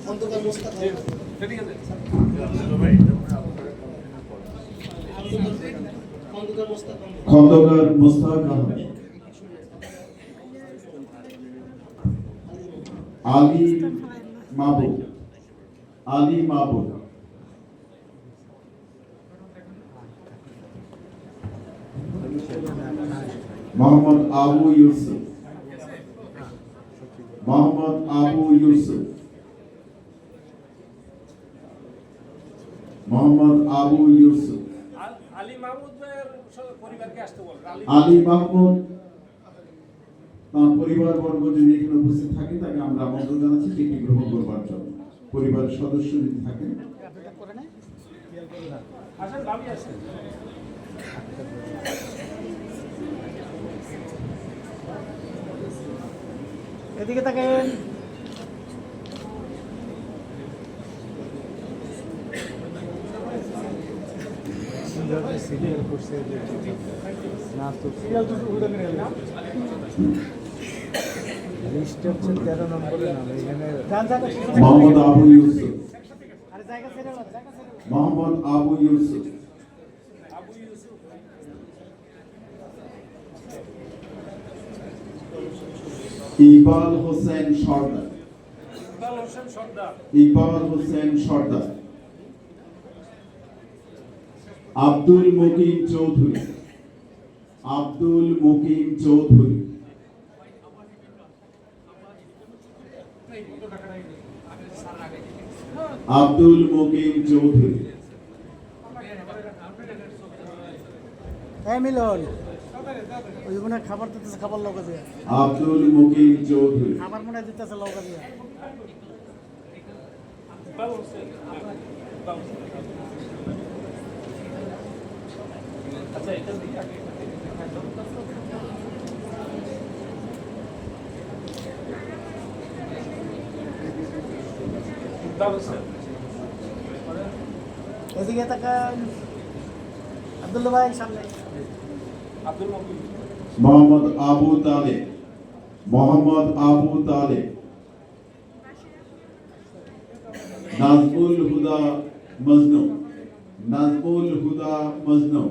খন্দকার মোস্তাক আহমেদ, আলী মাহবুব, মোহাম্মদ আবু ইউসুফ, আলী মাহমুদ তার পরিবারবর্গ যদি এখানে উপস্থিত থাকে তাকে আমরা আমন্ত্রণ জানাচ্ছি টিকিট গ্রহণ করবার জন্য। পরিবারের সদস্য যদি থাকেন এদিকে তাকান। সিরিয়াল করছে না তো সিরিয়াল তো উড়ে গেল না লিস্ট হচ্ছে 13 নম্বরে না এখানে মোহাম্মদ আবু ইউসুফ, আরে জায়গা ছেড়ে দাও, মোহাম্মদ আবু ইউসুফ, ইকবাল হোসেন সর্দার, আব্দুল মুকিম চৌধুরী, মিলন ওই মনে খাবার দিতেছে, খাবার লৌকা দিয়ে আব্দুল মুকিম চৌধুরী, খাবার মনে দিতেছে লৌকা দিয়ে। আচ্ছা এটা দিয়ে আগে এদিকে তাকান। আব্দুল্লাহ ভাই সামনে। মোহাম্মদ আবু তালেব, নাজমুল হুদা মজনু,